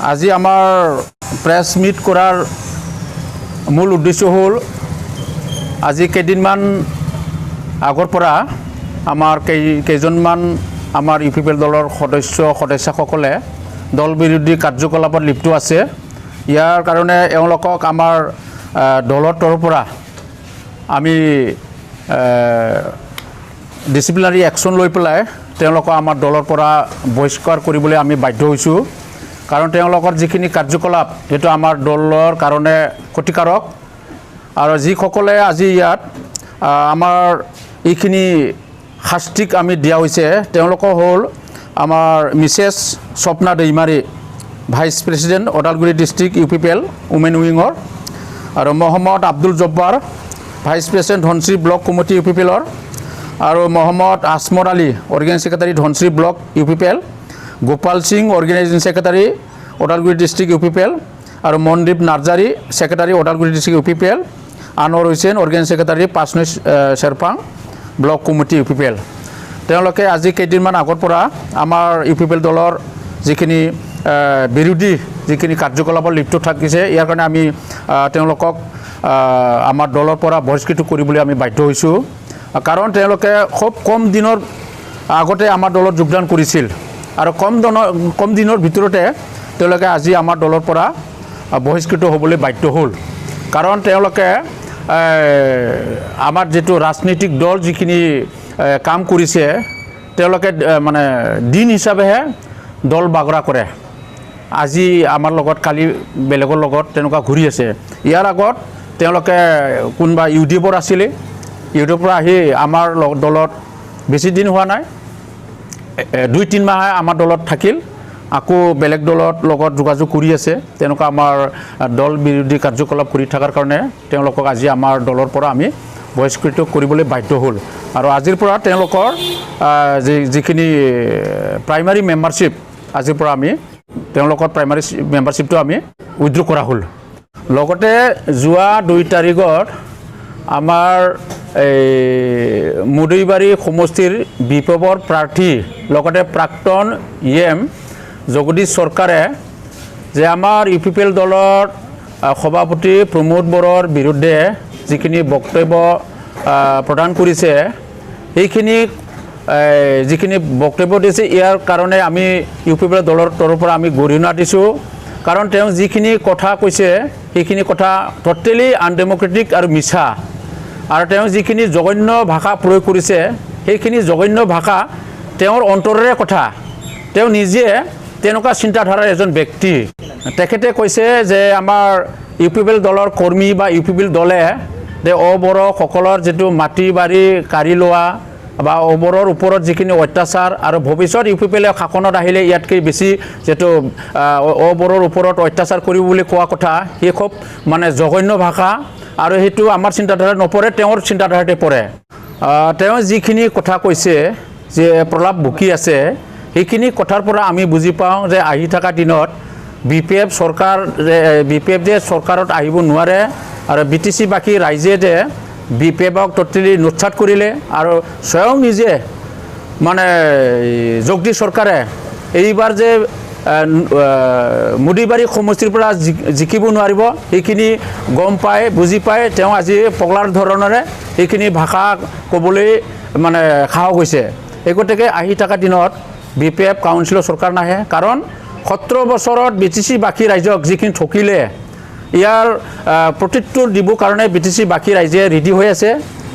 আজি আমাৰ press meat কৰাৰ মূল উদ্দেশ্য হ'ল আজি কেইদিনমান আগৰ পৰা আমাৰ কেইজনমান আমাৰ ইউপিপিএল দলৰ সদস্যসকলে দল বিৰোধী কাৰ্যকলাপত লিপ্ত আছে। ইয়াৰ কাৰণে এওঁলোকক আমাৰ দলৰ তৰফৰ পৰা আমি ডিচিপ্লিনাৰী একশ্যন লৈ পেলাই তেওঁলোকক আমাৰ দলৰ পৰা বহিষ্কাৰ কৰিবলৈ আমি বাধ্য হৈছোঁ। কাৰণ তেওঁলোকৰ যিখিনি কাৰ্যকলাপ সেইটো আমাৰ দলৰ কাৰণে ক্ষতিকাৰক আৰু যিসকলে আজি ইয়াত আমাৰ এইখিনি শাস্তিক আমি দিয়া হৈছে তেওঁলোক হ'ল আমাৰ Mrs Swapna Daimari, vice president Udalguri district UPPL women উইঙৰ, আৰু Mohammad Abdul Jabbar, vice president Dhansiri block committee ইউপিপিএলৰ, আৰু Mohammad Asmar Ali, organising secretary Dhansiri block UPPL, Gopal Singh, organising secretary Udalguri district UPPL, আৰু Mandeep Narzary, secretary Udalguri district UPPL, Anowar Hussain, organising secretary Panchnoi Cherpang block committee UPPL. তেওঁলোকে আজি কেইদিনমান আগৰ পৰা আমাৰ ইউপিপিএল দলৰ যিখিনি বিৰোধী যিখিনি কাৰ্যকলাপত লিপ্ত থাকিছে ইয়াৰ কাৰণে আমি তেওঁলোকক আমাৰ দলৰ পৰা বহিষ্কৃত কৰিবলৈ আমি বাধ্য হৈছোঁ। কাৰণ তেওঁলোকে খুব কম দিনৰ আগতে আমাৰ দলত যোগদান কৰিছিল আৰু কম দিনৰ ভিতৰতে তেওঁলোকে আজি আমাৰ দলৰ পৰা বহিষ্কৃত হ'বলৈ বাধ্য হ'ল। কাৰণ তেওঁলোকে আমাৰ যিটো ৰাজনৈতিক দল যিখিনি কাম কৰিছে তেওঁলোকে মানে দিন হিচাপেহে দল বাগৰা কৰে। আজি আমাৰ লগত কালি বেলেগৰ লগত তেনেকুৱা ঘূৰি আছে। ইয়াৰ আগত তেওঁলোকে কোনোবা ইউডিএফৰ আছিলে, ইউডিএফৰ পৰা আহি আমাৰ দলত বেছি দিন হোৱা নাই, 2-3 মাহে আমাৰ দলত থাকিল, আকৌ বেলেগ দলৰ লগত যোগাযোগ কৰি আছে। তেনেকুৱা আমাৰ দল বিৰোধী কাৰ্যকলাপ কৰি থকাৰ কাৰণে তেওঁলোকক আজি আমাৰ দলৰ পৰা আমি বহিষ্কৃত কৰিবলৈ বাধ্য হ'ল। আৰু আজিৰ পৰা তেওঁলোকৰ যিখিনি প্ৰাইমাৰী মেম্বাৰশ্বিপ আজিৰ পৰা আমি তেওঁলোকৰ প্ৰাইমাৰী মেম্বাৰশ্বিপটো আমি উইথড্ৰ কৰা হ'ল। লগতে যোৱা 2 তাৰিখত আমাৰ মুদৈবাৰী সমষ্টিৰ বিপ্লৱৰ প্ৰাৰ্থী লগতে প্ৰাক্তন EM জগদীশ চৰকাৰে যে আমাৰ ইউপিপিএল দলৰ সভাপতি প্ৰমোদ বড়োৰ বিৰুদ্ধে যিখিনি বক্তব্য প্ৰদান কৰিছে সেইখিনি যিখিনি বক্তব্য দিছে ইয়াৰ কাৰণে আমি ইউপিপিএল দলৰ তৰফৰ পৰা আমি গৰিহণা দিছোঁ। কাৰণ তেওঁ যিখিনি কথা কৈছে সেইখিনি কথা টোটেলি আনডেমক্ৰেটিক আৰু মিছা, আৰু তেওঁ যিখিনি জঘন্য ভাষা প্ৰয়োগ কৰিছে সেইখিনি জঘন্য ভাষা তেওঁৰ অন্তৰৰে কথা। তেওঁ নিজে তেনেকুৱা চিন্তাধাৰাৰ এজন ব্যক্তি। তেখেতে কৈছে যে আমাৰ ইউপিপিএল দলৰ কৰ্মী বা ইউপিপিএল দলে যে অবড়োসকলৰ যিটো মাটি বাৰী কাঢ়ি লোৱা বা অবড়োৰ ওপৰত যিখিনি অত্যাচাৰ আৰু ভৱিষ্যত ইউপিপিএলে শাসনত আহিলে ইয়াতকৈ বেছি যিটো অবড়োৰ ওপৰত অত্যাচাৰ কৰিব বুলি কোৱা কথা সেই খুব মানে জঘন্য ভাষা, আৰু সেইটো আমাৰ চিন্তাধাৰাত নপৰে, তেওঁৰ চিন্তাধাৰাতে পৰে। তেওঁ যিখিনি কথা কৈছে যে প্ৰলাপ বকি আছে সেইখিনি কথাৰ পৰা আমি বুজি পাওঁ যে আহি থকা দিনত BPF যে চৰকাৰত আহিব নোৱাৰে, আৰু BTC বাকী ৰাইজে যে BPFক টোটেলি নোটছাট কৰিলে, আৰু স্বয়ং নিজে মানে জগদীশ চৰকাৰে এইবাৰ যে মুদৈবাৰী সমষ্টিৰ পৰা জিকিব নোৱাৰিব সেইখিনি গম পাই বুজি পাই তেওঁ আজি পগলাৰ ধৰণেৰে এইখিনি ভাষা ক'বলৈ মানে সাহস হৈছে। এই গতিকে আহি থকা দিনত BPF কাউন্সিলৰ চৰকাৰ নাহে, কাৰণ 17 বছৰত BTC বাকী ৰাইজক যিখিনি ঠকিলে ইয়াৰ প্ৰত্যুত্তৰ দিবৰ কাৰণে BTC বাকী ৰাইজে ৰেডি হৈ আছে।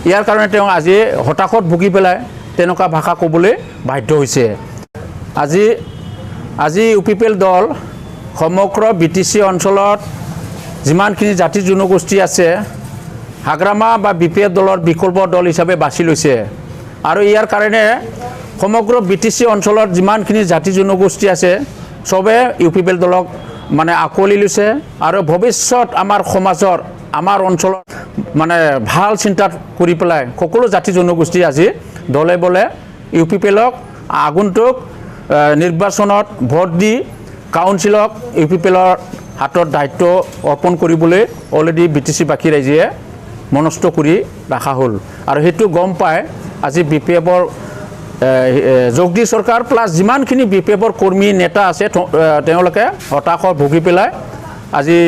ইয়াৰ কাৰণে তেওঁ আজি হতাশত ভুগি পেলাই তেনেকুৱা ভাষা ক'বলৈ বাধ্য হৈছে। আজি ইউপিপিএল দল সমগ্ৰ BTC অঞ্চলত যিমানখিনি জাতি জনগোষ্ঠী আছে হাগ্ৰামা বা BPF দলৰ বিকল্প দল হিচাপে বাছি লৈছে, আৰু ইয়াৰ কাৰণে সমগ্ৰ BTC অঞ্চলত যিমানখিনি জাতি জনগোষ্ঠী আছে চবে ইউপিপিএল দলক মানে আঁকোৱালি লৈছে, আৰু ভৱিষ্যত আমাৰ সমাজৰ আমাৰ অঞ্চলত মানে ভাল চিন্তা কৰি পেলাই সকলো জাতি জনগোষ্ঠী আজি দলে বলে ইউপিপিএলক আগন্তুক নিৰ্বাচনত ভোট দি কাউন্সিলক ইউপিপিএলৰ হাতত দায়িত্ব অৰ্পণ কৰিবলৈ অলৰেডি BTC বাকী ৰাইজে মনস্থ কৰি ৰাখা হ'ল। আৰু সেইটো গম পাই আজি BPFৰ জগদীশ চৰকাৰ প্লাছ যিমানখিনি BPF-ৰ কৰ্মী নেতা আছে তেওঁলোকে হতাশত ভুগি পেলাই আজি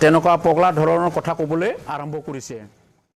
তেনেকুৱা পগলা ধৰণৰ কথা ক'বলৈ আৰম্ভ কৰিছে।